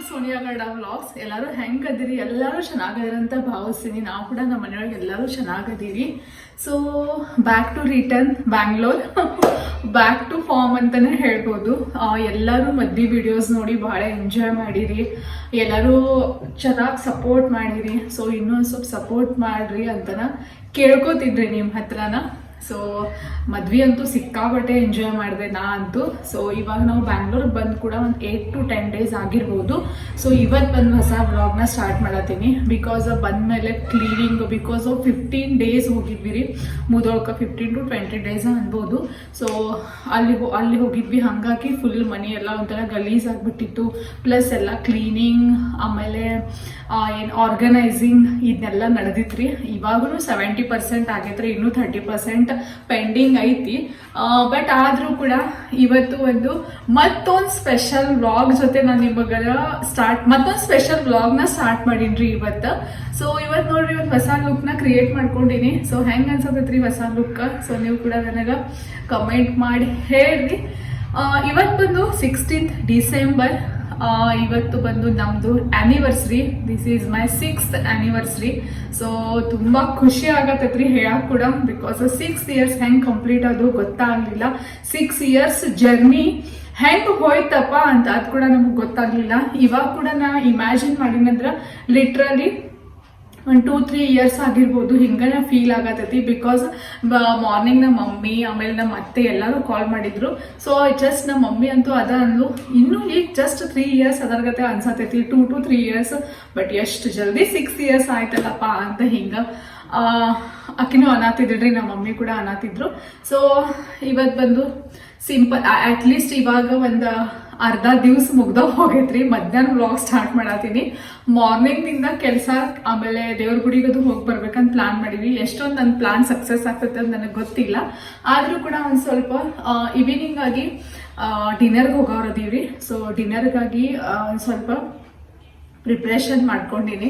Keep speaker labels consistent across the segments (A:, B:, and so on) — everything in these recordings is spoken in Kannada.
A: ಸೋನಿಯಾ ಗೌಡ ವ್ಲಾಗ್ಸ್. ಎಲ್ಲರೂ ಹೆಂಗದಿರಿ? ಎಲ್ಲರೂ ಚೆನ್ನಾಗದಿರಿ ಅಂತ ಭಾವಿಸ್ತೀನಿ. ನಾವು ಕೂಡ ನಮ್ಮ ಮನೆಯೊಳಗೆ ಎಲ್ಲರೂ ಚೆನ್ನಾಗದೀವಿ. So back to return Bangalore, back to form ಅಂತಾನೆ ಹೇಳ್ಬೋದು. ಎಲ್ಲರೂ ಮದ್ವೆ ವಿಡಿಯೋಸ್ ನೋಡಿ ಬಹಳ ಎಂಜಾಯ್ ಮಾಡಿರಿ, ಎಲ್ಲರೂ ಚೆನ್ನಾಗಿ ಸಪೋರ್ಟ್ ಮಾಡಿರಿ. ಸೊ ಇನ್ನೊಂದು ಸ್ವಲ್ಪ ಸಪೋರ್ಟ್ ಮಾಡ್ರಿ ಅಂತನ ಕೇಳ್ಕೊತಿದ್ರಿ ನಿಮ್ಮ ಹತ್ರನ. ಸೊ ಮದ್ವೆ ಅಂತೂ ಸಿಕ್ಕಾಪಟ್ಟೆ ಎಂಜಾಯ್ ಮಾಡಿದೆ ನಾ ಅಂತೂ. ಸೊ ಇವಾಗ ನಾವು ಬ್ಯಾಂಗ್ಳೂರ್ಗೆ ಬಂದು ಕೂಡ ಒಂದು 8 to 10 days ಆಗಿರ್ಬೋದು. ಸೊ ಇವತ್ತು ಬಂದು ಹೊಸ ವ್ಲಾಗ್ನ ಸ್ಟಾರ್ಟ್ ಮಾಡತ್ತೀನಿ. ಬಿಕಾಸ್ ಬಂದಮೇಲೆ ಕ್ಲೀನಿಂಗ್, ಬಿಕಾಸ್ 15 days ಹೋಗಿದ್ವಿ ರೀ ಮುದೋಳ್ಕ, 15 to 20 days ಅನ್ಬೋದು. ಸೊ ಅಲ್ಲಿ ಹೋಗಿದ್ವಿ, ಹಾಗಾಗಿ ಫುಲ್ ಮನೆ ಎಲ್ಲ ಒಂಥರ ಗಲೀಜ್ ಆಗಿಬಿಟ್ಟಿತ್ತು. ಪ್ಲಸ್ ಎಲ್ಲ ಕ್ಲೀನಿಂಗ್, ಆಮೇಲೆ ಏನು ಆರ್ಗನೈಸಿಂಗ್ ಇದನ್ನೆಲ್ಲ ನಡೆದಿತ್ರಿ. ಇವಾಗೂ 70% ಆಗೈತ್ರಿ, ಇನ್ನೂ 30% ಪೆಂಡಿಂಗ್ ಐತಿ. ಬಟ್ ಆದರೂ ಕೂಡ ಇವತ್ತು ಮತ್ತೊಂದು ಸ್ಪೆಷಲ್ ವ್ಲಾಗ್ ಜೊತೆ ನಾನು ನಿಮಗೆ ಮತ್ತೊಂದು ಸ್ಪೆಷಲ್ ವ್ಲಾಗ್ನ ಸ್ಟಾರ್ಟ್ ಮಾಡೀನಿ ಇವತ್ತು. ಸೊ ಇವತ್ತು ನೋಡ್ರಿ ಒಂದು ಹೊಸ ಲುಕ್ನ ಕ್ರಿಯೇಟ್ ಮಾಡ್ಕೊಂಡಿನಿ. ಸೊ ಹೆಂಗೆ ಅನ್ಸತ್ತೈತ್ರಿ ಹೊಸ ಲುಕ್? ಸೊ ನೀವು ಕೂಡ ನನಗೆ ಕಮೆಂಟ್ ಮಾಡಿ ಹೇಳ್ರಿ. ಇವತ್ತು ಬಂದು 16th December. ಇವತ್ತು ಬಂದು ನಮ್ಮದು anniversary. This is my 6th anniversary. So ತುಂಬ ಖುಷಿ ಆಗತ್ತೈತ್ರಿ ಹೇಳಕ್ ಕೂಡ. ಬಿಕಾಸ್ 6 years ಹೆಂಗೆ ಕಂಪ್ಲೀಟ್ ಅದು ಗೊತ್ತಾಗಲಿಲ್ಲ. 6 years ಜರ್ನಿ ಹೆಂಗೆ ಹೋಯ್ತಪ್ಪ ಅಂತ ಅದು ಕೂಡ ನಮಗೆ ಗೊತ್ತಾಗಲಿಲ್ಲ. ಇವಾಗ ಕೂಡ ನಾ ಇಮ್ಯಾಜಿನ್ ಮಾಡಿನಂದ್ರೆ ಲಿಟ್ರಲಿ 2-3 years ಆಗಿರ್ಬೋದು ಹಿಂಗೆ ಫೀಲ್ ಆಗತೈತಿ. ಬಿಕಾಸ್ ಮಾರ್ನಿಂಗ್ ನಮ್ಮ ಮಮ್ಮಿ ಆಮೇಲೆ ನಮ್ಮ ಅತ್ತೆ ಎಲ್ಲರೂ ಕಾಲ್ ಮಾಡಿದ್ರು. ಸೊ ಜಸ್ಟ್ ನಮ್ಮ ಮಮ್ಮಿ ಅಂತೂ ಅದ ಅಂದ್ಲು, ಇನ್ನೂ ಈಗ just 3 years ಅದರ್ಗತೆ ಅನ್ಸತೈತಿ, 2 to 3 years. But ಎಷ್ಟು ಜಲ್ದಿ 6 years ಆಯ್ತಲ್ಲಪ್ಪ ಅಂತ ಹಿಂಗೆ ಆಕಿನೂ ಅನ್ನತಿದ್ರಿ, ನಮ್ಮ ಮಮ್ಮಿ ಕೂಡ ಅನ್ನತಿದ್ರು. ಸೊ ಇವತ್ತು ಬಂದು ಸಿಂಪಲ್, ಅಟ್ಲೀಸ್ಟ್ ಇವಾಗ ಒಂದು ಅರ್ಧ ದಿವ್ಸ ಮುಗ್ದ ಹೋಗೈತ್ರಿ. ಮಧ್ಯಾಹ್ನ ವ್ಲಾಗ್ ಸ್ಟಾರ್ಟ್ ಮಾಡತ್ತೀನಿ. ಮಾರ್ನಿಂಗ್ನಿಂದ ಕೆಲಸ, ಆಮೇಲೆ ದೇವ್ರ ಗುಡಿಗದು ಹೋಗಿ ಬರ್ಬೇಕಂತ ಪ್ಲಾನ್ ಮಾಡಿದ್ವಿ. ಎಷ್ಟೊಂದು ನನ್ನ ಪ್ಲಾನ್ ಸಕ್ಸಸ್ ಆಗ್ತೈತೆ ಅಂತ ನನಗೆ ಗೊತ್ತಿಲ್ಲ. ಆದರೂ ಕೂಡ ಒಂದು ಸ್ವಲ್ಪ ಈವ್ನಿಂಗ್ ಆಗಿ ಡಿನ್ನರ್ಗೆ ಹೋಗೋರದೀವ್ರಿ. ಸೊ ಡಿನ್ನರ್ಗಾಗಿ ಒಂದು ಸ್ವಲ್ಪ ಪ್ರಿಪ್ರೇಷನ್ ಮಾಡ್ಕೊಂಡಿನಿ.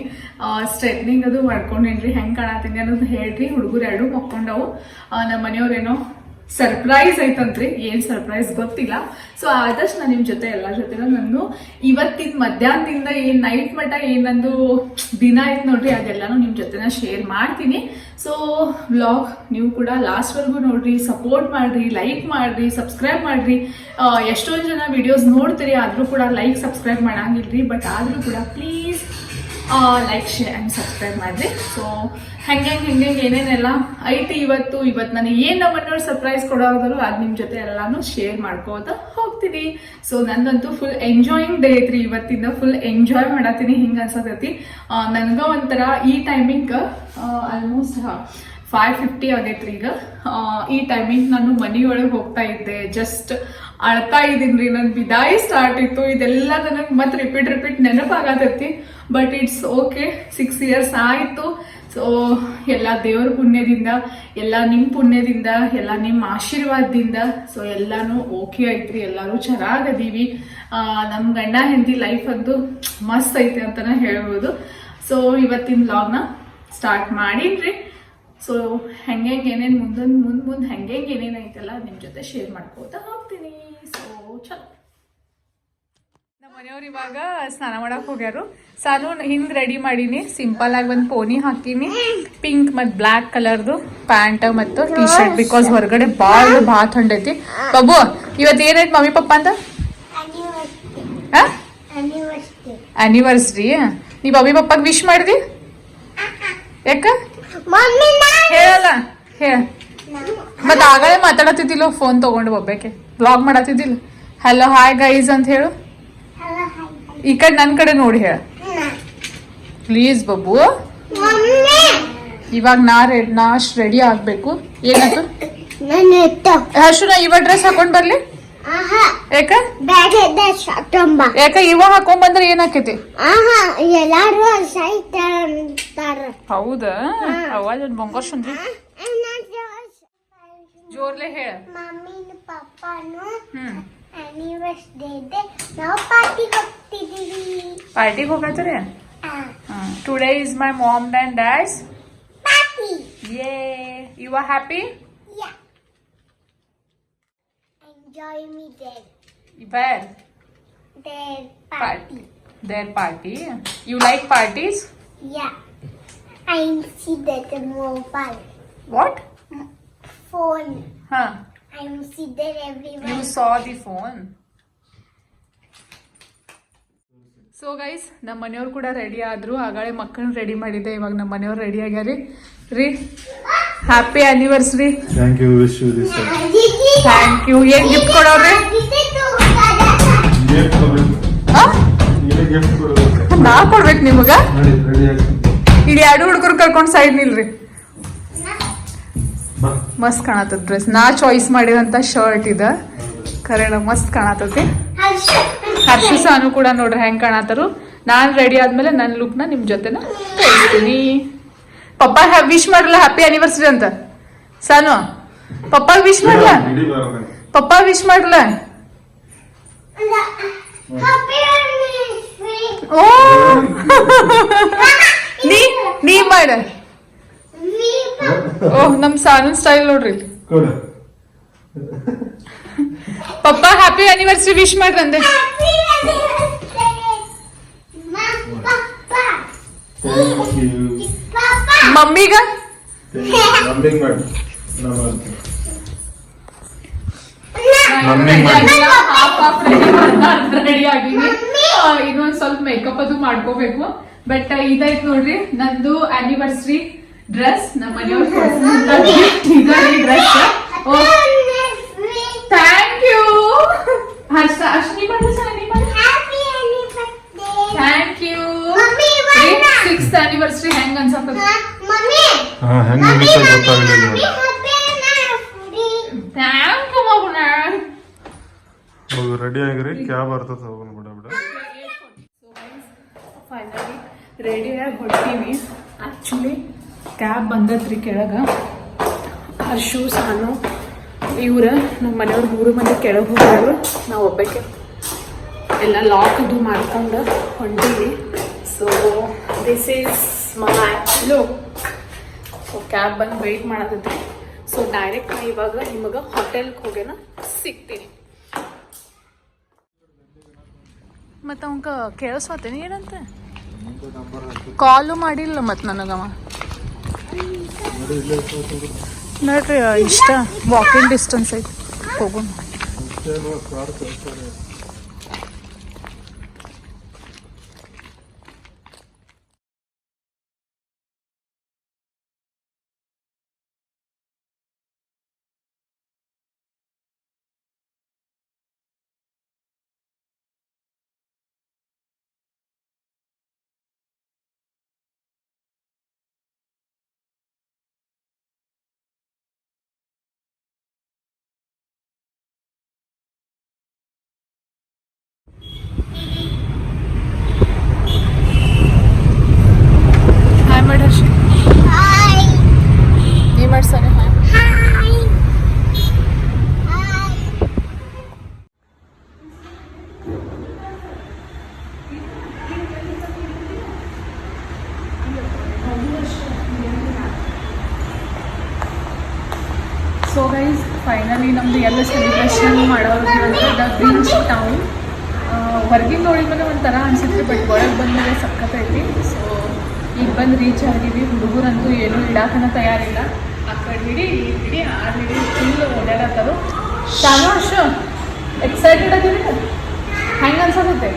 A: ಸ್ಟ್ರೈಟ್ನಿಂಗ್ ಅದು ಮಾಡ್ಕೊಂಡಿನ್ರಿ. ಹೆಂಗೆ ಕಾಣತೀನಿ ಅನ್ನೋದು ಹೇಳ್ರಿ. ಹುಡುಗರು 2 ಮಕ್ಕೊಂಡವು. ನಮ್ಮ ಮನೆಯವ್ರೇನೋ ಸರ್ಪ್ರೈಸ್ ಐತಂತ್ರಿ, ಏನ್ ಸರ್ಪ್ರೈಸ್ ಗೊತ್ತಿಲ್ಲ. ಸೊ ಆದಷ್ಟು ನಾನು ನಿಮ್ ಜೊತೆ ಎಲ್ಲರ ಜೊತೆ ನಾನು ಇವತ್ತಿನ ಮಧ್ಯಾಹ್ನದಿಂದ ಏನ್ ನೈಟ್ ಮಟ್ಟ ಏನಂದು ದಿನ ಐತ್ ನೋಡ್ರಿ, ಅದೆಲ್ಲಾನು ನಿಮ್ ಜೊತೆನ ಶೇರ್ ಮಾಡ್ತೀನಿ. ಸೊ ವ್ಲಾಗ್ ನೀವು ಕೂಡ ಲಾಸ್ಟ್ ವರ್ಗೂ ನೋಡ್ರಿ, ಸಪೋರ್ಟ್ ಮಾಡ್ರಿ, ಲೈಕ್ ಮಾಡ್ರಿ, ಸಬ್ಸ್ಕ್ರೈಬ್ ಮಾಡ್ರಿ. ಎಷ್ಟೊಂದು ಜನ ವಿಡಿಯೋಸ್ ನೋಡ್ತೀರಿ, ಆದ್ರೂ ಕೂಡ ಲೈಕ್ ಸಬ್ಸ್ಕ್ರೈಬ್ ಮಾಡಂಗಿಲ್ರಿ. ಬಟ್ ಆದ್ರೂ ಕೂಡ please like, share and subscribe ಮಾಡಿರಿ. ಸೊ ಹೆಂಗೆ ಏನೇನೆಲ್ಲ ಐತಿ ಇವತ್ತು ನನಗೆ ಏನು ನಮ್ಮ ಮನೆಯವ್ರು ಸರ್ಪ್ರೈಸ್ ಕೊಡೋದ್ರು ಅದು ನಿಮ್ಮ ಜೊತೆ ಎಲ್ಲಾನು ಶೇರ್ ಮಾಡ್ಕೋತ ಹೋಗ್ತೀನಿ. ಸೊ ನಂದಂತೂ ಫುಲ್ ಎಂಜಾಯಿಂಗ್ ಡೇ ಐತ್ರಿ. ಇವತ್ತಿಂದ ಫುಲ್ ಎಂಜಾಯ್ ಮಾಡತ್ತೀನಿ. ಹಿಂಗೆ ಅನ್ಸತೈತಿ ನನಗೆ ಒಂಥರ. ಈ ಟೈಮಿಂಗ್ ಆಲ್ಮೋಸ್ಟ್ 5:50 ಆಗೈತ್ರಿ ಈಗ. ಈ ಟೈಮಿಂಗ್ ನಾನು ಮನೆಯೊಳಗೆ ಹೋಗ್ತಾ ಇದ್ದೆ. ಜಸ್ಟ್ ಅಳ್ತಾ ಇದ್ದೀನಿ. ನನ್ನ ಬಿದಾಯಿ ಸ್ಟಾರ್ಟ್ ಇತ್ತು. ಇದೆಲ್ಲ ನನಗೆ ಮತ್ತೆ ರಿಪೀಟ್ ನೆನಪಾಗತೈತಿ. But it's okay. 6 years ಆಯಿತು. ಸೊ ಎಲ್ಲ ದೇವ್ರ ಪುಣ್ಯದಿಂದ, ಎಲ್ಲ ನಿಮ್ಮ ಪುಣ್ಯದಿಂದ, ಎಲ್ಲ ನಿಮ್ಮ ಆಶೀರ್ವಾದದಿಂದ ಸೊ ಎಲ್ಲಾನು ಓಕೆ ಐತ್ರಿ. ಎಲ್ಲರೂ ಚೆನ್ನಾಗದೀವಿ. ನಮ್ಮ ಗಂಡ ಹೆಂಡತಿ ಲೈಫ್ ಅಂತೂ ಮಸ್ತ್ ಐತೆ ಅಂತಾನೆ ಹೇಳ್ಬೋದು. ಸೊ ಇವತ್ತಿನ ವ್ಲಾಗ್ನ ಸ್ಟಾರ್ಟ್ ಮಾಡೀನ್ರಿ. ಸೊ ಹೆಂಗೆ ಏನೇನು ಮುಂದೆ ಹೆಂಗೆ ಏನೇನು ಐತಲ್ಲ ನಿಮ್ಮ ಜೊತೆ ಶೇರ್ ಮಾಡ್ಕೋತಾ ಹೋಗ್ತೀನಿ. ಸೊ ಚಲೋ. ನಮ್ಮ ಮನೆಯವ್ರು ಇವಾಗ ಸ್ನಾನ ಮಾಡಕ್ ಹೋಗ್ಯಾರು. ಸಾನು ಹಿಂಗ್ ರೆಡಿ ಮಾಡೀನಿ. ಸಿಂಪಲ್ ಆಗಿ ಒಂದು ಪೋನಿ ಹಾಕಿನಿ, ಪಿಂಕ್ ಮತ್ತು ಬ್ಲ್ಯಾಕ್ ಕಲರ್ದು ಪ್ಯಾಂಟ್ ಮತ್ತು ಟೀ ಶರ್ಟ್. ಬಿಕಾಸ್ ಹೊರಗಡೆ ಭಾಳ ಥಂಡೈತಿ. ಬಾಬು ಇವತ್ತು ಏನೈತಿ ಮಮ್ಮಿ ಪಪ್ಪ ಅಂತ? ಆನಿವರ್ಸರಿ. ನೀ ಮಮ್ಮಿ ಪಪ್ಪಾಗ ವಿಶ್ ಮಾಡಿದಿ? ಯಾಕ ಹೇಳಲ್ಲ? ಹೇಳ. ಮತ್ತೆ ಆಗಲೇ ಮಾತಾಡತ್ತಿದ್ದಿಲ್ಲ ಫೋನ್ ತಗೊಂಡು ಒಬ್ಬಾಕೆ ಬ್ಲಾಗ್ ಮಾಡತ್ತಿದ್ದಿಲ್ಲ. ಹಲೋ ಹಾಯ್ ಗೈಸ್ ಅಂತ ಹೇಳು. ಈ ಕಡೆ ನನ್ನ ಕಡೆ ನೋಡಿ ಹೇಳ ಪ್ಲೀಸ್ ಬಾಬು. ಇವಾಗ ನಾ ರೆಡಿ ಆಗ್ಬೇಕು. ಏನಾಯ್ತು ಹರ್ಷು? ನಾ ಇವ ಡ್ರೆಸ್ ಹಾಕೊಂಡ್ ಬರ್ಲಿ? ಯಾಕ ಇವ ಹಾಕೊಂಡ್ ಬಂದ್ರೆ ಏನಾಕೈತಿ? ಹೌದಾ? ಅವಾಜ್ ಬಂಗಾರ್ ಸುಂದ್ರಿ ಜೋರ್ಲೆ ಹೇಳ. ಪಾರ್ಟಿಗೆ ಹೋಗತ್ತಾರೆ. Today is my mom and dad's party. Yay! You are happy? Yeah. Enjoy me there. Where? Their party. their party. You like parties?
B: Yeah. I see that mobile.
A: What?
B: Phone.
A: Huh.
B: I see that everywhere.
A: You saw the phone. So guys ನಮ್ಮ ಮನೆಯವ್ರು ಕೂಡ ರೆಡಿ ಆದ್ರು. ಆಗಳೇ ಮಕ್ಕಳನ್ನ ರೆಡಿ ಮಾಡಿದ್ದೆ, ಇವಾಗ ನಮ್ಮ ಮನೆಯವ್ರು ರೆಡಿ ಆಗ್ಯಾರಿ ರೀ. Happy anniversary.
C: Thank you. Wish you this.
A: Thank you. ಏನ್ ಗಿಫ್ಟ್ ಕೊಡೋರಿ? ನಾ ಕೊಡ್ಬೇಕು ನಿಮಗ? ಇಲ್ಲಿ ಎರಡು ಹುಡುಗರು ಕರ್ಕೊಂಡು ಸೈಡ್ ನಿಲ್ರಿ. ಮಸ್ತ್ ಕಾಣತದ ಡ್ರೆಸ್. ನಾ ಚಾಯ್ಸ್ ಮಾಡಿದಂತ ಶರ್ಟ್ ಇದ ಕರೆನ ಮಸ್ತ್ ಕಾಣತತಿ. ಹರ್ಷು ಸಾನು ಕೂಡ ನೋಡ್ರಿ ಹೆಂಗ್ ಕಾಣತಾರು. ನಾನ್ ರೆಡಿ ಆದ್ಮೇಲೆ ನನ್ನ ಲುಕ್ ನ ನಿಮ್ ಜೊತೆನ ತೋರಿಸ್ತೀನಿ. ಪಪ್ಪ ವಿಶ್ ಮಾಡ್ಲಾ ಹ್ಯಾಪಿ ಆನಿವರ್ಸರಿ ಅಂತ. ಸಾನು ಪಪ್ಪ ವಿಶ್ ಮಾಡ್ಲಾ? ಪಪ್ಪ ವಿಶ್ ಮಾಡ್ಲಾ? ಓ ನೀ ಮಾಡ. ಓಹ್ ನಮ್ ಸಾನು ಸ್ಟೈಲ್ ನೋಡ್ರಿ. ಪಪ್ಪ ಹ್ಯಾಪಿ ಆನಿವರ್ಸರಿ ವಿಶ್ ಮಾಡ್ರಿ ಅಂದೆ. ಮಮ್ಮಿಗ ರೆಡಿ ಆಗಿನಿ. ಇನ್ನೊಂದ್ ಸ್ವಲ್ಪ ಮೇಕಪ್ ಅದು ಮಾಡ್ಕೋಬೇಕು. ಬಟ್ ಇದೈತ್ ನೋಡ್ರಿ ನಂದು ಆನಿವರ್ಸರಿ ಡ್ರೆಸ್. ನಮ್ಮ ಮನೆಯವ್ರು ಡ್ರೆಸ್. Thank you. ಅಶ್ನಿ ಮಾಡಿ ಥ್ಯಾಂಕ್ ಯು. 6th ಆನಿವರ್ಸರಿ ಹೆಂಗ್ ಅನ್ಸತ್ತದ? ಥ್ಯಾಂಕ್ ಯು ಮಗುನ.
C: ರೆಡಿ ಆಗಿರಿ, ಕ್ಯಾಬ್ ಬರ್ತದ ಹೋಗೋಣ ಬಿಡ ಬಿಡ.
A: ಫೈನಲಿ ರೆಡಿ ಆಗಿ ಹೊಡ್ತೀವಿ. ಆಕ್ಚುಲಿ ಕ್ಯಾಬ್ ಬಂದತ್ರಿ ಕೆಳಗ. ಹರ್ಷು ಸಾನು ಇವ್ರ ನಮ್ಮ ಮನೆಯವ್ರು 3 ಮಂದಿ ಕೆಳಗೆ ಹೋಗೋರು. ನಾವು ಒಬ್ಬಕ್ಕೆ ಎಲ್ಲ ಲಾಕ್ ಅದು ಮಾಡ್ಕೊಂಡು ಹೊಂಟೀವಿ. So this is my look. So cab ಬಂದು ವೆಯ್ಟ್ ಮಾಡತೈತಿ. ಸೊ ಡೈರೆಕ್ಟ್ ನಾ ಇವಾಗ ನಿಮಗೆ ಹೋಟೆಲ್ಗೆ ಹೋಗ್ಯಾನ ಸಿಗ್ತೀನಿ. ಮತ್ತು ಅವಂಗ ಕೇಳಿಸ್ವಾತೇನಿ ಏನಂತ ಕಾಲು ಮಾಡಿಲ್ಲ ಮತ್ತು ನನಗವ. ನೋಡ್ರಿ ಇಷ್ಟ ವಾಕಿಂಗ್ ಡಿಸ್ಟೆನ್ಸ್ ಐತಿ, ಹೋಗೋಣ. ಸೊ ಗೈಸ್ ಫೈನಲಿ ನಮ್ದು ಎಲ್ಲ ಸೆಲೆಬ್ರೇಷನ್ ಮಾಡೋರು ದ ಬೀಚ್ ಟೌನ್. ಹೊರಗಿನ ನೋಡಿದ್ಮೇಲೆ ಒಂಥರ ಅನ್ಸುತ್ತೆ, ಬಟ್ ಒಳಗೆ ಬಂದಮೇಲೆ ಸಖತ್ತೈತಿ. ಸೊ ಈಗ ಬಂದು ರೀಚ್ ಆಗಿದ್ವಿ. ಹುಡುಗರಂತೂ ಏನೂ ಇಡಾಕನ ತಯಾರಿಲ್ಲ. ಆ ಕಡೆ ಹಿಡಿ ಈ ಹಿಡಿ ಆ ಹಿಡಿ ಫುಲ್ ಓಡಾಡತ್ತರು. ಶಾನು ಅಷ್ಟು ಎಕ್ಸೈಟೆಡ್ ಅದೀವಿ. ಹೆಂಗೆ ಅನ್ಸತ್ತೆ?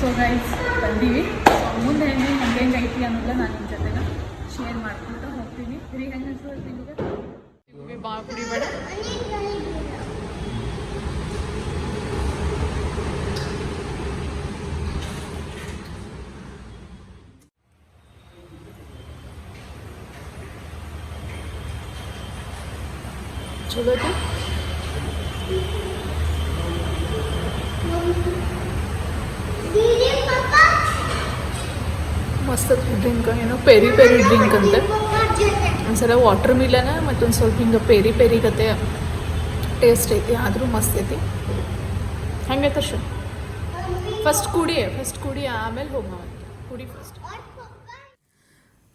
A: ಸೊ ಗೈಸ್ ಬಂದೀವಿ. ಸೊ ಮುಂದೆ ಹೆಂಗೆ ಐತಿ ಅನ್ನೋದನ್ನ ನಾನು ನಿಮ್ಮ ಜೊತೆನ ಶೇರ್ ಮಾಡ್ಕೊತ ಹೋಗ್ತೀನಿ. ಹಿರಿ ಹೆಂಗೆ ಅನ್ಸೋದು ನಿಮಗೆ? ಭಾಳ ಕುಡಿಬೇಡ. ಚಲೋ ಮಸ್ತ್ ಡ್ರಿಂಕ್, ಏನೋ ಪೆರಿ ಪೆರಿ ಡ್ರಿಂಕ್ ಅಂತೆ. ಒಂದ್ಸಲ ವಾಟರ್ ಮಿಲನ ಮತ್ತೊಂದು ಸ್ವಲ್ಪ ಹಿಂಗೆ ಪೆರಿ ಪೆರಿ ಗತೆ ಟೇಸ್ಟ್ ಐತಿ, ಆದರೂ ಮಸ್ತ್ ಐತಿ. ಹೆಂಗೈತೆ ಅಷ್ಟು? ಫಸ್ಟ್ ಕುಡಿ ಆಮೇಲೆ ಹೋಗೋಣ. ಕುಡಿ first.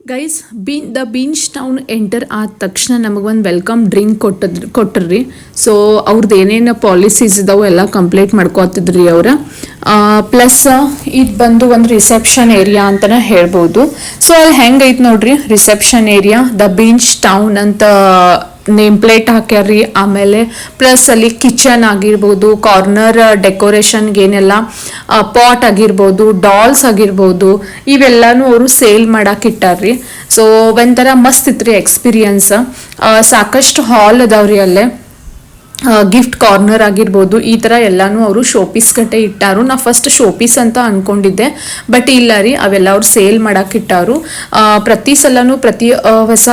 A: Guys the beach town enter ಆದ ತಕ್ಷಣ ನಮಗೊಂದು ವೆಲ್ಕಮ್ ಡ್ರಿಂಕ್ ಕೊಟ್ಟರ್ರಿ. ಸೊ ಅವ್ರದ್ದು ಏನೇನು ಪಾಲಿಸೀಸ್ ಇದಾವೆ ಎಲ್ಲ ಕಂಪ್ಲೀಟ್ ಮಾಡ್ಕೋತಿದ್ರಿ ಅವ್ರ. ಪ್ಲಸ್ ಇದು ಬಂದು ಒಂದು ರಿಸೆಪ್ಷನ್ ಏರಿಯಾ ಅಂತಲೇ ಹೇಳ್ಬೋದು. ಸೊ ಅಲ್ಲಿ ಹೆಂಗೈತೆ ನೋಡ್ರಿ reception area, the beach town ಅಂತ ನೇಮ್ ಪ್ಲೇಟ್ ಹಾಕ್ಯಾರ್ರಿ. ಆಮೇಲೆ ಪ್ಲಸ್ ಅಲ್ಲಿ ಕಿಚನ್ ಆಗಿರ್ಬೋದು, ಕಾರ್ನರ್ ಡೆಕೋರೇಷನ್ಗೆ ಏನೆಲ್ಲ ಪಾಟ್ ಆಗಿರ್ಬೋದು, ಡಾಲ್ಸ್ ಆಗಿರ್ಬೋದು, ಇವೆಲ್ಲಾನು ಅವರು ಸೇಲ್ ಮಾಡಕ್ಕೆ ಇಟ್ಟಾರ್ರಿ. ಸೊ ಒಂಥರ ಮಸ್ತ್ ಇತ್ರಿ ಎಕ್ಸ್ಪೀರಿಯನ್ಸ್. ಸಾಕಷ್ಟು ಹಾಲ್ ಅದಾವ್ರಿ ಅಲ್ಲೇ, ಗಿಫ್ಟ್ ಕಾರ್ನರ್ ಆಗಿರ್ಬೋದು, ಈ ಥರ ಎಲ್ಲಾನು ಅವರು ಶೋಪೀಸ್ ಗಟ್ಟೆ ಇಟ್ಟಾರು. ನಾ ಫಸ್ಟ್ ಶೋಪೀಸ್ ಅಂತ ಅನ್ಕೊಂಡಿದ್ದೆ, ಬಟ್ ಇಲ್ಲ ರೀ, ಅವೆಲ್ಲ ಅವ್ರು ಸೇಲ್ ಮಾಡಕ್ಕೆ ಇಟ್ಟಾರು. ಪ್ರತಿ ಸಲನೂ ಹೊಸ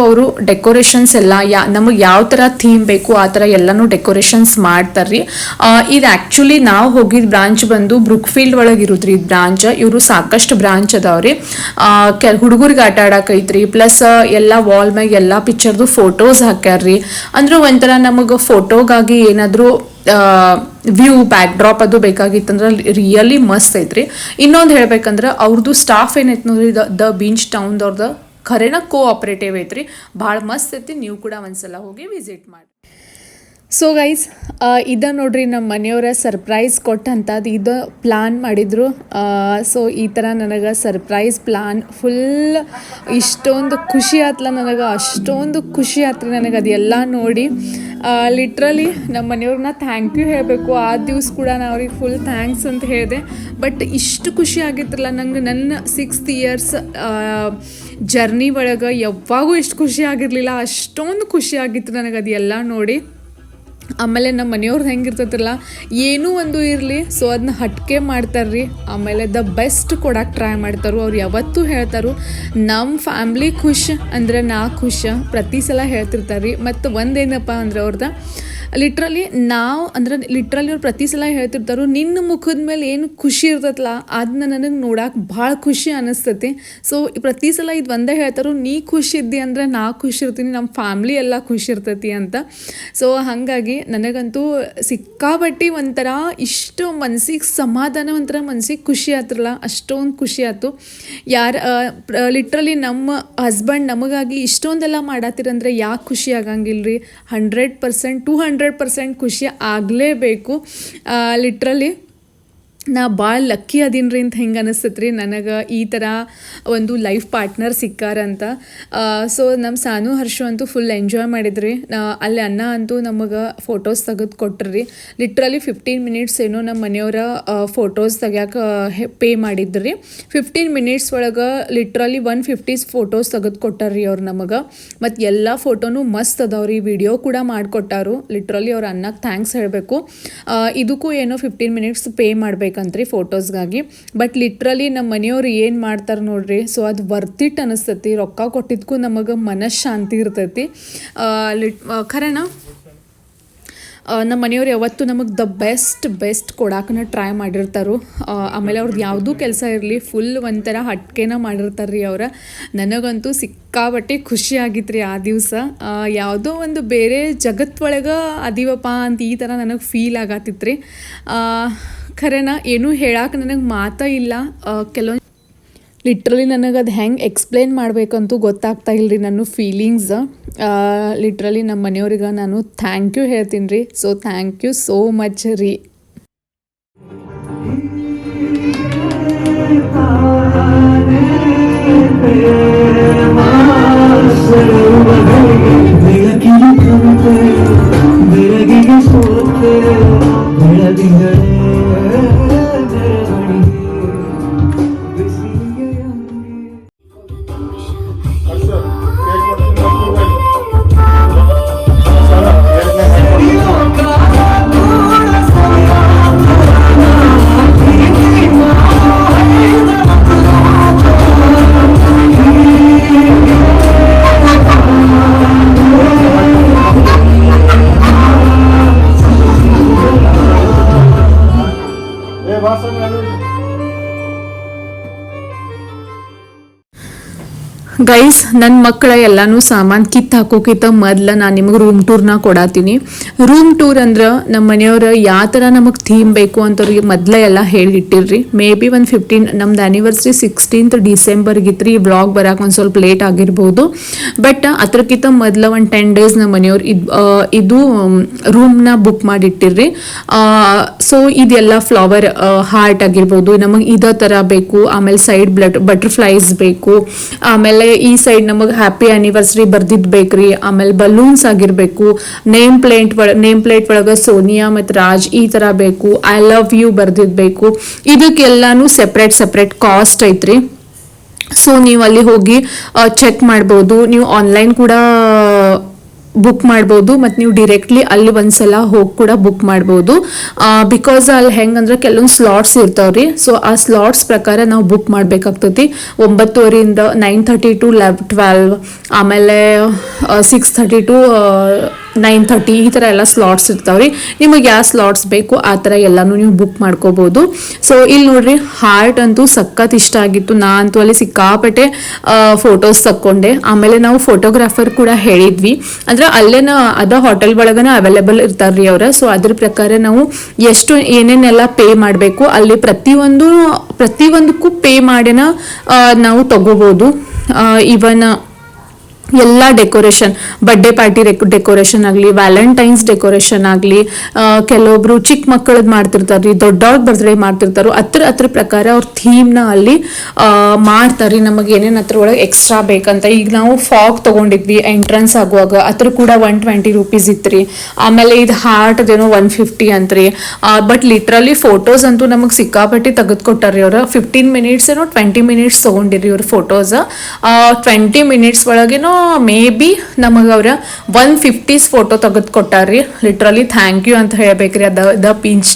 A: ಅವರು ಡೆಕೋರೇಷನ್ಸ್ ಎಲ್ಲ ನಮಗೆ ಯಾವ ಥರ ಥೀಮ್ ಬೇಕು ಆ ಥರ ಎಲ್ಲನೂ ಡೆಕೋರೇಷನ್ಸ್ ಮಾಡ್ತಾರ್ರಿ. ಇದು ಆ್ಯಕ್ಚುಲಿ ನಾವು ಹೋಗಿದ್ದ ಬ್ರಾಂಚ್ ಬಂದು ಬ್ರುಕ್ಫೀಲ್ಡ್ ಒಳಗೆ ಇರುದ್ರಿ ಇದು ಬ್ರಾಂಚ್. ಇವರು ಸಾಕಷ್ಟು ಬ್ರಾಂಚ್ ಅದಾವ್ರಿ. ಹುಡುಗರಿಗೆ ಆಟ ಆಡಕೈತ್ರಿ. ಪ್ಲಸ್ ಎಲ್ಲ ವಾಲ್ ಮ್ಯಾಗ ಎಲ್ಲ ಪಿಕ್ಚರ್ದು ಫೋಟೋಸ್ ಹಾಕ್ಯಾರ್ರಿ. ಅಂದ್ರೆ ಒಂಥರ ನಮಗೆ ಫೋಟೋಗಾಗಿ ಏನಾದರೂ ವ್ಯೂ ಬ್ಯಾಕ್ ಡ್ರಾಪ್ ಅದು ಬೇಕಾಗಿತ್ತಂದ್ರೆ ರಿಯಲಿ ಮಸ್ತ್ ಐತ್ರಿ. ಇನ್ನೊಂದು ಹೇಳ್ಬೇಕಂದ್ರೆ ಅವ್ರದ್ದು ಸ್ಟಾಫ್ ಏನೈತೆ ನೋಡ್ರಿ, ದ ಬೀಚ್ ಟೌನ್ದವ್ರದ್ದು ಖರೇನ ಕೋಆಪ್ರೇಟಿವ್ ಐತ್ರಿ, ಭಾಳ ಮಸ್ತ್ ಐತಿ. ನೀವು ಕೂಡ ಒಂದ್ಸಲ ಹೋಗಿ ವಿಸಿಟ್ ಮಾಡಿ. ಸೊ ಗೈಸ್, ಇದ ನೋಡ್ರಿ ನಮ್ಮ ಮನೆಯವರ ಸರ್ಪ್ರೈಸ್ ಕೊಟ್ಟಂಥದ್ದು. ಇದು ಪ್ಲಾನ್ ಮಾಡಿದ್ರು. ಸೊ ಈ ಥರ ನನಗೆ ಸರ್ಪ್ರೈಸ್ ಪ್ಲಾನ್ ಫುಲ್ ಇಷ್ಟೊಂದು ಖುಷಿ ಆತ್ಲ ನನಗೆ, ಅಷ್ಟೊಂದು ಖುಷಿ ಆತ್ರಿ ನನಗೆ ಅದೆಲ್ಲ ನೋಡಿ. ಲಿಟ್ರಲಿ ನಮ್ಮ ಮನೆಯವ್ರನ್ನ ಥ್ಯಾಂಕ್ ಯು ಹೇಳಬೇಕು. ಆ ದಿವ್ಸ ಕೂಡ ನಾನು ಅವ್ರಿಗೆ ಫುಲ್ ಥ್ಯಾಂಕ್ಸ್ ಅಂತ ಹೇಳಿದೆ. ಬಟ್ ಇಷ್ಟು ಖುಷಿ ಆಗಿತ್ತಲ್ಲ ನಂಗೆ, ನನ್ನ 6th ಇಯರ್ಸ್ ಜರ್ನಿ ಒಳಗೆ ಯಾವಾಗೂ ಇಷ್ಟು ಖುಷಿ ಆಗಿರಲಿಲ್ಲ. ಅಷ್ಟೊಂದು ಖುಷಿ ಆಗಿತ್ತು ನನಗೆ ಅದೆಲ್ಲ ನೋಡಿ. ಆಮೇಲೆ ನಮ್ಮ ಮನೆಯವ್ರದ್ದು ಹೆಂಗಿರ್ತೈತಿಲ್ಲ, ಏನೂ ಒಂದು ಇರಲಿ ಸೊ ಅದನ್ನ ಹಟ್ಕೆ ಮಾಡ್ತಾರ್ರಿ. ಆಮೇಲೆ ದ ಬೆಸ್ಟ್ ಕೊಡಕ್ಕೆ ಟ್ರೈ ಮಾಡ್ತಾರೆ. ಅವ್ರು ಯಾವತ್ತೂ ಹೇಳ್ತಾರೆ ನಮ್ಮ ಫ್ಯಾಮ್ಲಿ ಖುಷ್ ಅಂದರೆ ನಾ ಖುಷ್, ಪ್ರತಿ ಸಲ ಹೇಳ್ತಿರ್ತಾರೆ ರೀ. ಮತ್ತು ಒಂದೇನಪ್ಪ ಅಂದ್ರೆ ಅವ್ರದ್ದು ಲಿಟ್ರಲಿ ಅವ್ರು ಪ್ರತಿ ಸಲ ಹೇಳ್ತಿರ್ತಾರೆ, ನಿನ್ನ ಮುಖದ ಮೇಲೆ ಏನು ಖುಷಿ ಇರ್ತೈತಲ್ಲ ಅದನ್ನ ನನಗೆ ನೋಡಕ್ಕೆ ಭಾಳ ಖುಷಿ ಅನ್ನಿಸ್ತೈತಿ. ಸೊ ಪ್ರತಿ ಸಲ ಇದು ಒಂದೇ ಹೇಳ್ತಾರೆ, ನೀ ಖುಷಿ ಇದ್ದಿ ಅಂದರೆ ನಾ ಖುಷಿ ಇರ್ತೀನಿ, ನಮ್ಮ ಫ್ಯಾಮ್ಲಿ ಎಲ್ಲ ಖುಷಿ ಇರ್ತೈತಿ ಅಂತ. ಸೊ ಹಾಗಾಗಿ ನನಗಂತೂ ಸಿಕ್ಕಾಬಟ್ಟಿ ಒಂಥರ ಇಷ್ಟು ಮನ್ಸಿಗೆ ಸಮಾಧಾನ, ಒಂಥರ ಮನ್ಸಿಗೆ ಖುಷಿ ಆತ್ರಲ್ಲ, ಅಷ್ಟೊಂದು ಖುಷಿ ಆಯ್ತು. ಲಿಟ್ರಲಿ ನಮ್ಮ ಹಸ್ಬೆಂಡ್ ನಮಗಾಗಿ ಇಷ್ಟೊಂದೆಲ್ಲ ಮಾಡತ್ತಿರಂದ್ರೆ ಯಾಕೆ ಖುಷಿ ಆಗಂಗಿಲ್ಲ ರೀ? 100%, 200% ಖುಷಿ ಆಗಲೇಬೇಕು. ಲಿಟ್ರಲಿ ನಾ ಭಾಳ ಲಕ್ಕಿ ಅದೀನಿ ರೀ ಅಂತ ಹೆಂಗೆ ಅನಿಸ್ತೈತೆ ರೀ ನನಗೆ ಈ ಥರ ಒಂದು ಲೈಫ್ ಪಾರ್ಟ್ನರ್ ಸಿಕ್ಕಾರಂತ. ಸೊ ನಮ್ಮ ಸಾನು ಹರ್ಷು ಅಂತೂ ಫುಲ್ ಎಂಜಾಯ್ ಮಾಡಿದ್ರಿ. ಅಲ್ಲಿ ಅಣ್ಣ ಅಂತೂ ನಮಗೆ ಫೋಟೋಸ್ ತೆಗೆದು ಕೊಟ್ರಿ. ಲಿಟ್ರಲಿ 15 ಮಿನಿಟ್ಸ್ ಏನೋ ನಮ್ಮ ಮನೆಯವರ ಫೋಟೋಸ್ ತೆಗ್ಯಾಕೆ ಪೇ ಮಾಡಿದ್ರಿ. 15 ಮಿನಿಟ್ಸ್ ಒಳಗೆ ಲಿಟ್ರಲಿ 150 ಫೋಟೋಸ್ ತೆಗೆದು ಕೊಟ್ಟಾರ್ರಿ ಅವ್ರು ನಮಗೆ. ಮತ್ತು ಎಲ್ಲ ಫೋಟೋನು ಮಸ್ತ್ ಅದಾವ್ರಿ, ವಿಡಿಯೋ ಕೂಡ ಮಾಡಿಕೊಟ್ಟಾರು. ಲಿಟ್ರಲಿ ಅವ್ರ ಅನ್ನಕ್ಕೆ ಥ್ಯಾಂಕ್ಸ್ ಹೇಳಬೇಕು. ಇದಕ್ಕೂ ಏನೋ 15 ಮಿನಿಟ್ಸ್ ಪೇ ಮಾಡಬೇಕಂತ್ರಿ ಫೋಟೋಸ್ಗಾಗಿ. ಬಟ್ ಲಿಟ್ರಲಿ ನಮ್ಮ ಮನೆಯವ್ರು ಏನು ಮಾಡ್ತಾರೆ ನೋಡ್ರಿ, ಸೊ ಅದು ವರ್ತ್ ಇಟ್ ಅನಿಸ್ತೈತಿ. ರೊಕ್ಕ ಕೊಟ್ಟಿದ್ದಕ್ಕೂ ನಮಗೆ ಮನಃಶಾಂತಿ ಇರ್ತೈತಿ. ಖರೇನಾ ನಮ್ಮ ಮನೆಯವ್ರು ಯಾವತ್ತೂ ನಮಗೆ ದ ಬೆಸ್ಟ್ ಕೊಡಾಕನ ಟ್ರೈ ಮಾಡಿರ್ತಾರೋ. ಆಮೇಲೆ ಅವ್ರದ್ದು ಯಾವುದೂ ಕೆಲಸ ಇರಲಿ ಫುಲ್ ಒಂಥರ ಹಟ್ಕೆನ ಮಾಡಿರ್ತಾರೆ ರೀ ಅವ್ರು. ನನಗಂತೂ ಸಿಕ್ಕಾಬಟ್ಟೆ ಖುಷಿ ಆಗಿತ್ತು ರೀ ಆ ದಿವಸ. ಯಾವುದೋ ಒಂದು ಬೇರೆ ಜಗತ್ತೊಳಗೆ ಅದೀವಪ್ಪ ಅಂತ ಈ ಥರ ನನಗೆ ಫೀಲ್ ಆಗತ್ತಿತ್ತು ರೀ. ಖರೇನಾ ಏನೂ ಹೇಳಕ್ಕೆ ನನಗೆ ಮಾತಾ ಇಲ್ಲ. ಕೆಲವೊಂದು ಲಿಟ್ರಲಿ ನನಗೆ ಅದು ಹೆಂಗೆ ಎಕ್ಸ್ಪ್ಲೇನ್ ಮಾಡಬೇಕಂತೂ ಗೊತ್ತಾಗ್ತಾ ಇಲ್ಲ ರೀ ನನ್ನ ಫೀಲಿಂಗ್ಸ್. ಲಿಟ್ರಲಿ ನಮ್ಮ ಮನೆಯವ್ರಿಗೆ ನಾನು ಥ್ಯಾಂಕ್ ಯು ಹೇಳ್ತೀನಿ ರೀ. So thank you so much ರೀ. ಗೈಸ್ ನನ್ನ ಮಕ್ಕಳ ಎಲ್ಲಾನು ಸಾಮಾನು ಕಿತ್ತು ಹಾಕೋಕ್ಕಿಂತ ಮೊದ್ಲ ನಾನು ನಿಮಗೆ ರೂಮ್ ಟೂರ್ನ ಕೊಡಾತೀನಿ. ರೂಮ್ ಟೂರ್ ಅಂದ್ರೆ ನಮ್ಮ ಮನೆಯವ್ರು ಯಾವ ಥರ ನಮಗೆ ಥೀಮ್ ಬೇಕು ಅಂತವ್ರಿಗೆ ಮೊದಲೇ ಎಲ್ಲ ಹೇಳಿಟ್ಟಿರ್ರಿ. ಮೇ ಬಿ ಒಂದು 15 ನಮ್ದು ಆ್ಯನಿವರ್ಸರಿ 16th ಡಿಸೆಂಬರ್ಗಿತ್ತು. ಈ ವ್ಲಾಗ್ ಬರೋಕೆ ಒಂದು ಸ್ವಲ್ಪ ಲೇಟ್ ಆಗಿರ್ಬೋದು. ಬಟ್ ಅದಕ್ಕಿಂತ ಮೊದಲ ಒಂದು 10 days ನಮ್ಮ ಮನೆಯವ್ರು ಇದು ರೂಮ್ನ ಬುಕ್ ಮಾಡಿಟ್ಟಿರ್ರಿ. ಸೊ ಇದೆಲ್ಲ ಫ್ಲವರ್ ಹಾರ್ಟ್ ಆಗಿರ್ಬೋದು, ನಮಗೆ ಇದೇ ಥರ ಬೇಕು. ಆಮೇಲೆ ಸೈಡ್ ಬಟರ್ಫ್ಲೈಸ್ ಬೇಕು. ಆಮೇಲೆ ಈ ಸೈಡ್ ನಮಗೆ ಹ್ಯಾಪಿ ಆನಿವರ್ಸರಿ ಬರ್ದಿದ್ ಬೇಕ್ರಿ. ಆಮೇಲೆ ಬಲೂನ್ಸ್ ಆಗಿರ್ಬೇಕು. ನೇಮ್ ಪ್ಲೇಟ್ ಒಳಗೆ ಸೋನಿಯಾ ಮತ್ತು ರಾಜ್ ಈ ತರ ಬೇಕು. ಐ ಲವ್ ಯು ಬರ್ದಿದ್ ಬೇಕು. ಇದಕ್ಕೆಲ್ಲಾನು ಸೆಪ್ರೇಟ್ ಕಾಸ್ಟ್ ಐತ್ರಿ. ಸೊ ನೀವು ಅಲ್ಲಿ ಹೋಗಿ ಚೆಕ್ ಮಾಡ್ಬೋದು. ನೀವು ಆನ್ಲೈನ್ ಕೂಡ ಬುಕ್ ಮಾಡ್ಬೋದು ಮತ್ತು ನೀವು ಡೈರೆಕ್ಟ್ಲಿ ಅಲ್ಲಿ ಒಂದ್ಸಲ ಹೋಗಿ ಕೂಡ ಬುಕ್ ಮಾಡ್ಬೋದು. ಬಿಕಾಸ್ ಅಲ್ಲಿ ಹೆಂಗಂದ್ರೆ ಕೆಲವೊಂದು ಸ್ಲಾಟ್ಸ್ ಇರ್ತಾವ್ರಿ. ಸೊ ಆ ಸ್ಲಾಟ್ಸ್ ಪ್ರಕಾರ ನಾವು ಬುಕ್ ಮಾಡ್ಬೇಕಾಗ್ತೈತಿ. 9:30 9:30 to 12, ಆಮೇಲೆ 6:30 to 9:30 ಈ ಥರ ಎಲ್ಲ ಸ್ಲಾಟ್ಸ್ ಇರ್ತಾವ್ರಿ. ನಿಮಗೆ ಯಾವ ಸ್ಲಾಟ್ಸ್ ಬೇಕು ಆ ಥರ ಎಲ್ಲಾನು ನೀವು ಬುಕ್ ಮಾಡ್ಕೋಬಹುದು. ಸೊ ಇಲ್ಲಿ ನೋಡ್ರಿ, ಹಾರ್ಟ್ ಅಂತೂ ಸಖತ್ ಇಷ್ಟ ಆಗಿತ್ತು. ನಾ ಅಂತೂ ಅಲ್ಲಿ ಸಿಕ್ಕಾಪಟ್ಟೆ ಫೋಟೋಸ್ ತಕ್ಕೊಂಡೆ. ಆಮೇಲೆ ನಾವು ಫೋಟೋಗ್ರಾಫರ್ ಕೂಡ ಹೇಳಿದ್ವಿ. ಅಂದ್ರೆ ಅಲ್ಲೇನ ಅದ ಹೋಟೆಲ್ ಒಳಗನ ಅವೈಲೇಬಲ್ ಇರ್ತಾರ್ರಿ ಅವ್ರ. ಸೊ ಅದ್ರ ಪ್ರಕಾರ ನಾವು ಎಷ್ಟು ಏನೇನೆಲ್ಲ ಪೇ ಮಾಡಬೇಕು ಅಲ್ಲಿ ಪ್ರತಿಯೊಂದಕ್ಕೂ ಪೇ ಮಾಡಿನ ನಾವು ತಗೋಬಹುದು. ಇವನ್ ಎಲ್ಲ ಡೆಕೋರೇಷನ್, ಬರ್ಡೇ ಪಾರ್ಟಿ ಡೆಕೋರೇಷನ್ ಆಗಲಿ, ವ್ಯಾಲೆಂಟೈನ್ಸ್ ಡೆಕೋರೇಷನ್ ಆಗಲಿ, ಕೆಲವೊಬ್ರು ಚಿಕ್ಕ ಮಕ್ಕಳದ್ ಮಾಡ್ತಿರ್ತಾರ್ರಿ, ದೊಡ್ಡವ್ರದ್ದು ಬರ್ತ್ಡೇ ಮಾಡ್ತಿರ್ತಾರೋ ಅದ್ರ ಪ್ರಕಾರ ಅವ್ರ ಥೀಮ್ನ ಅಲ್ಲಿ ಮಾಡ್ತಾರ್ರಿ. ನಮಗೆ ಏನೇನು ಅದ್ರ ಒಳಗೆ ಎಕ್ಸ್ಟ್ರಾ ಬೇಕಂತ. ಈಗ ನಾವು ಫಾಗ್ ತಗೊಂಡಿದ್ವಿ ಎಂಟ್ರೆನ್ಸ್ ಆಗುವಾಗ, ಅದ್ರ ಕೂಡ 120 rupees ಇತ್ರಿ. ಆಮೇಲೆ ಇದು ಹಾರ್ಟ್ ಅದೇನೋ 150 ಅಂತ್ರಿ. ಬಟ್ ಲಿಟ್ರಲಿ ಫೋಟೋಸ್ ಅಂತೂ ನಮಗೆ ಸಿಕ್ಕಾಪಟ್ಟಿ ತೆಗೆದುಕೊಟ್ಟಾರ್ರಿ ಅವ್ರು. 15 minutes ಏನೋ 20 minutes ತಗೊಂಡಿರಿ ಅವ್ರ ಫೋಟೋಸ್. 20 minutes ಒಳಗೇನೋ ಮೇ ಬಿ ನಮಗೆ ಅವ್ರ 150 ಫೋಟೋ ತೆಗೆದು ಕೊಟ್ಟಾರ್ರಿ. ಲಿಟ್ರಲಿ ಥ್ಯಾಂಕ್ ಯು ಅಂತ ಹೇಳ್ಬೇಕ್ರಿ ದ ಬೀಚ್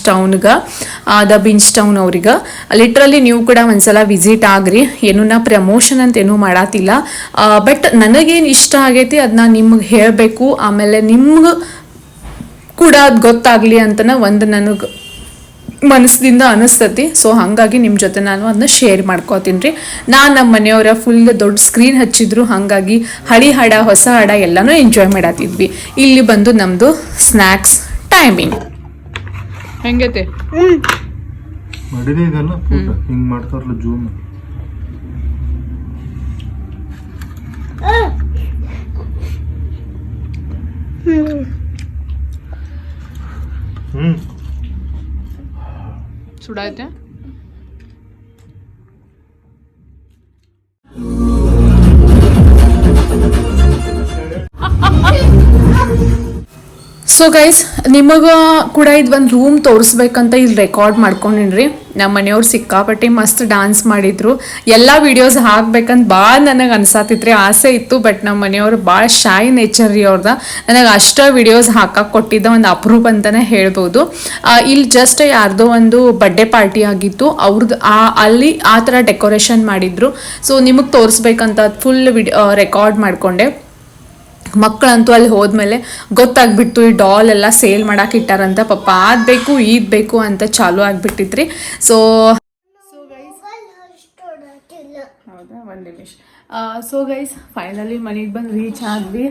A: ಟೌನ್ ಅವ್ರಿಗೆ. ಲಿಟ್ರಲಿ ನೀವು ಕೂಡ ಒಂದ್ಸಲ ವಿಸಿಟ್ ಆಗ್ರಿ. ಏನು ನಾ ಪ್ರಮೋಷನ್ ಅಂತ ಏನೂ ಮಾಡಾತಿಲ್ಲ. ಬಟ್ ನನಗೇನು ಇಷ್ಟ ಆಗೈತಿ ಅದನ್ನ ನಿಮ್ಗೆ ಹೇಳಬೇಕು. ಆಮೇಲೆ ನಿಮ್ಗೆ ಕೂಡ ಅದು ಗೊತ್ತಾಗ್ಲಿ ಅಂತ ನನಗೆ ಮನಸ್ಸಿಂದ ಅನಿಸ್ತತಿ. ಸೊ ಹಾಗಾಗಿ ನಿಮ್ಮ ಜೊತೆ ನಾನು ಅದನ್ನ ಶೇರ್ ಮಾಡ್ಕೋತೀನಿ ರೀ. ನಮ್ಮ ಮನೆಯವರ ಫುಲ್ ದೊಡ್ಡ ಸ್ಕ್ರೀನ್ ಹಚ್ಚಿದ್ರು. ಹಾಗಾಗಿ ಹಳಿ ಹಾಡ ಹೊಸ ಹಾಡ ಎಲ್ಲಾನು ಎಂಜಾಯ್ ಮಾಡತ್ತಿದ್ವಿ. ಇಲ್ಲಿ ಬಂದು ನಮ್ದು ಸ್ನ್ಯಾಕ್ಸ್ ಟೈಮಿಂಗ್ ಹೆಂಗೈತೆ
C: ಮಾಡಿನೇ ಇದೆಲ್ಲ ಹಿಂಗ್ ಮಾಡ್ತಾರಲ್ಲ ಜೂಮ್.
A: ಸುಡಾಯ್ತೆ. ಸೊ ಗೈಸ್, ನಿಮಗೆ ಕೂಡ ಇದು ಒಂದು ರೂಮ್ ತೋರಿಸ್ಬೇಕಂತ ಇಲ್ಲಿ ರೆಕಾರ್ಡ್ ಮಾಡ್ಕೊಂಡಿನ್ರಿ. ನಮ್ಮ ಮನೆಯವ್ರು ಸಿಕ್ಕಾಪಟ್ಟಿ ಮಸ್ತ್ ಡಾನ್ಸ್ ಮಾಡಿದ್ರು. ಎಲ್ಲ ವಿಡಿಯೋಸ್ ಹಾಕ್ಬೇಕಂತ ಭಾಳ ನನಗೆ ಅನ್ಸಾತಿತ್ರಿ, ಆಸೆ ಇತ್ತು. ಬಟ್ ನಮ್ಮ ಮನೆಯವ್ರು ಭಾಳ ಶೈ ನೇಚರ್ ರೀ ಅವ್ರದ. ನನಗೆ ಅಷ್ಟೇ ವಿಡಿಯೋಸ್ ಹಾಕಕ್ಕೆ ಕೊಟ್ಟಿದ್ದ ಒಂದು ಅಪ್ರೂವ್ ಅಂತಲೇ ಹೇಳ್ಬೋದು. ಇಲ್ಲಿ ಜಸ್ಟ್ ಯಾರ್ದೋ ಒಂದು ಬರ್ಡೇ ಪಾರ್ಟಿ ಆಗಿತ್ತು. ಅವ್ರದ್ದು ಅಲ್ಲಿ ಆ ಥರ ಡೆಕೋರೇಷನ್ ಮಾಡಿದ್ರು. ಸೊ ನಿಮಗೆ ತೋರಿಸ್ಬೇಕಂತ ಫುಲ್ ರೆಕಾರ್ಡ್ ಮಾಡಿಕೊಂಡೆ. ಮಕ್ಕಳಂತೂ ಅಲ್ಲಿ ಹೋದ್ಮೇಲೆ ಗೊತ್ತಾಗ್ಬಿಟ್ಟು ಈ ಡಾಲ್ ಎಲ್ಲ ಸೇಲ್ ಮಾಡಕ್ಕೆ ಇಟ್ಟಾರಂತ. ಪಾಪ ಅದ್ ಬೇಕು ಈದ್ ಬೇಕು ಅಂತ ಚಾಲು ಆಗ್ಬಿಟ್ಟಿತ್ರಿ. ಸೊ ಹೌದಾ, ಒಂದು ನಿಮಿಷ. ಸೊ ಗೈಸ್, ಫೈನಲಿ ಮನೆಗೆ ಬಂದು ರೀಚ್ ಆದ್ವಿ.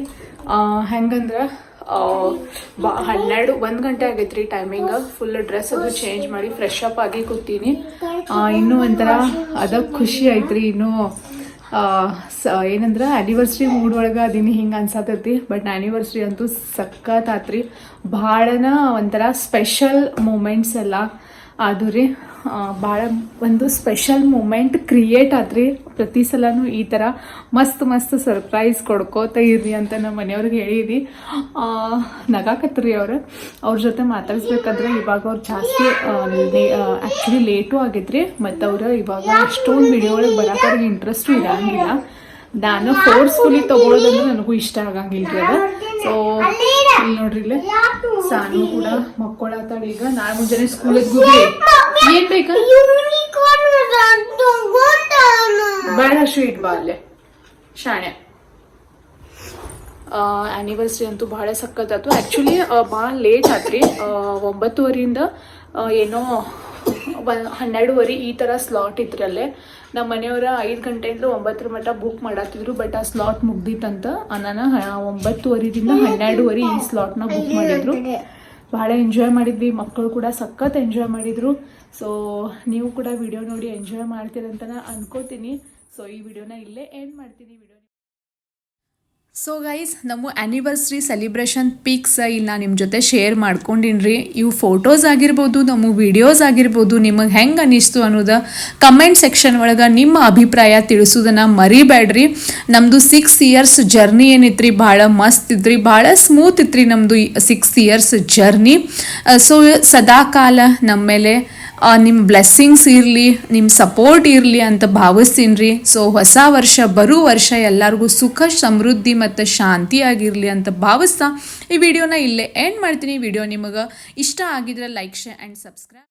A: ಹೆಂಗಂದ್ರೆ 1 ಗಂಟೆ ಆಗೈತ್ರಿ ಟೈಮಿಂಗ್. ಫುಲ್ ಡ್ರೆಸ್ ಅದು ಚೇಂಜ್ ಮಾಡಿ ಫ್ರೆಶ್ ಅಪ್ ಆಗಿ ಕೂತೀನಿ. ಇನ್ನೂ ಒಂಥರ ಅದ ಖುಷಿ ಐತ್ರಿ. ಇನ್ನೂ ಏನಂದ್ರೆ ಆ್ಯನಿವರ್ಸ್ರಿ ಮೂಡ್ ಒಳಗೆ ಅದೀನಿ ಹಿಂಗೆ ಅನ್ಸತೈತಿ. ಬಟ್ ಆ್ಯನಿವರ್ಸ್ರಿ ಅಂತೂ ಸಖತ್ ಆತ್ರಿ. ಭಾಳನ ಒಂಥರ ಸ್ಪೆಷಲ್ ಮೂಮೆಂಟ್ಸ್ ಎಲ್ಲ ಅದು ರೀ. ಭಾಳ ಒಂದು ಸ್ಪೆಷಲ್ ಮೂಮೆಂಟ್ ಕ್ರಿಯೇಟ್ ಆತ್ರಿ. ಪ್ರತಿ ಸಲನೂ ಈ ಥರ ಮಸ್ತ್ ಸರ್ಪ್ರೈಸ್ ಕೊಡ್ಕೋತ ಇರ್ರಿ ಅಂತ ನಮ್ಮ ಮನೆಯವ್ರಿಗೆ ಹೇಳಿದ್ವಿ. ನಗಾಕತ್ರಿ ಅವ್ರ ಜೊತೆ ಮಾತಾಡ್ಸ್ಬೇಕಾದ್ರೆ ಇವಾಗ ಅವ್ರು ಜಾಸ್ತಿ ಆ್ಯಕ್ಚುಲಿ ಲೇಟು ಆಗೈತ್ರಿ. ಮತ್ತು ಅವ್ರು ಇವಾಗ ಅಷ್ಟೊಂದು ವಿಡಿಯೋ ಒಳಗೆ ಬರೋಕೆ ಅವ್ರಿಗೆ ಇಂಟ್ರೆಸ್ಟು ಇರೋಂಗಿಲ್ಲ. ನಾನು ಫೋರ್ಸ್ಫುಲಿ ತೊಗೊಳೋದಂದ್ರೆ ನನಗೂ ಇಷ್ಟ ಆಗಂಗಿಲ್ಲ ರೀ ಅದು. ಸೊ ಇಲ್ಲಿ ನೋಡ್ರಿ, ಇಲ್ಲಿ ಸಾನು ಕೂಡ ಮಕ್ಕಳಾತಾಳ. ಈಗ ನಾಳೆ ಮುಂಜಾನೆ ಸ್ಕೂಲಿಗೆ ಏನ್ ಬೇಕಾ ಬೇಡ ಸ್ವೀಟ್ ಬಾ ಅಲ್ಲೇ ಶಾಣೆ. ಆ್ಯನಿವರ್ಸ್ರಿ ಅಂತೂ ಭಾಳ ಸಖತ್ತಾಯ್ತು. ಆ್ಯಕ್ಚುಲಿ ಭಾಳ ಲೇಟ್ ಆತ್ರಿ. 9:30ಯಿಂದ ಏನೋ 12:30 ಈ ಥರ ಸ್ಲಾಟ್ ಇತ್ತು ಅಲ್ಲೇ. ನಮ್ಮ ಮನೆಯವರ 5 ಗಂಟೆಯಿಂದ 9 ಮಟ್ಟ ಬುಕ್ ಮಾಡತ್ತಿದ್ರು. ಬಟ್ ಆ ಸ್ಲಾಟ್ ಮುಗ್ದಿತ್ತಂತ. ನಾನು 9:30ದಿಂದ 12:30 ಈ ಸ್ಲಾಟ್ನ ಬುಕ್ ಮಾಡಿದ್ರು. ಭಾಳ ಎಂಜಾಯ್ ಮಾಡಿದ್ವಿ. ಮಕ್ಕಳು ಕೂಡ ಸಖತ್ ಎಂಜಾಯ್ ಮಾಡಿದರು. ಸೊ ನೀವು ಕೂಡ ವಿಡಿಯೋ ನೋಡಿ ಎಂಜಾಯ್ ಮಾಡ್ತೀರಂತ ನಾನು ಅನ್ಕೋತೀನಿ. ಸೊ ಈ ವಿಡಿಯೋನ ಇಲ್ಲೇ ಎಂಡ್ ಮಾಡ್ತೀನಿ. ಸೊ ಗೈಸ್, ನಮ್ಮ ಆ್ಯನಿವರ್ಸ್ರಿ ಸೆಲಿಬ್ರೇಷನ್ ಪಿಕ್ಸ್ ಇಲ್ಲಿ ನಾನು ನಿಮ್ಮ ಜೊತೆ ಶೇರ್ ಮಾಡ್ಕೊಂಡಿನ್ರಿ. ಇವು ಫೋಟೋಸ್ ಆಗಿರ್ಬೋದು, ನಮ್ಮ ವಿಡಿಯೋಸ್ ಆಗಿರ್ಬೋದು, ನಿಮಗೆ ಹೆಂಗೆ ಅನ್ನಿಸ್ತು ಅನ್ನೋದು ಕಮೆಂಟ್ ಸೆಕ್ಷನ್ ಒಳಗೆ ನಿಮ್ಮ ಅಭಿಪ್ರಾಯ ತಿಳಿಸೋದನ್ನು ಮರಿಬೇಡ್ರಿ. ನಮ್ಮದು 6 ಇಯರ್ಸ್ ಜರ್ನಿ ಏನಿತ್ತು ರೀ, ಭಾಳ ಮಸ್ತ್ ಇದ್ರಿ, ಭಾಳ ಸ್ಮೂತ್ ಇತ್ತು ನಮ್ಮದು 6 ಇಯರ್ಸ್ ಜರ್ನಿ. ಸೊ ಸದಾಕಾಲ ನಮ್ಮ ಮೇಲೆ ನಿಮ್ಮ ಬ್ಲೆಸ್ಸಿಂಗ್ಸ್ ಇರಲಿ, ನಿಮ್ಮ ಸಪೋರ್ಟ್ ಇರಲಿ ಅಂತ ಭಾವಿಸ್ತೀನಿ ರೀ. ಸೊ ಹೊಸ ವರ್ಷ, ಬರೋ ವರ್ಷ ಎಲ್ಲರಿಗೂ ಸುಖ, ಸಮೃದ್ಧಿ ಮತ್ತು ಶಾಂತಿಯಾಗಿರಲಿ ಅಂತ ಭಾವಿಸ್ತಾ ಈ ವಿಡಿಯೋನ ಇಲ್ಲೇ ಎಂಡ್ ಮಾಡ್ತೀನಿ. ವಿಡಿಯೋ ನಿಮಗೆ ಇಷ್ಟ ಆಗಿದ್ರೆ ಲೈಕ್, ಶೇರ್ ಆ್ಯಂಡ್ ಸಬ್ಸ್ಕ್ರೈಬ್.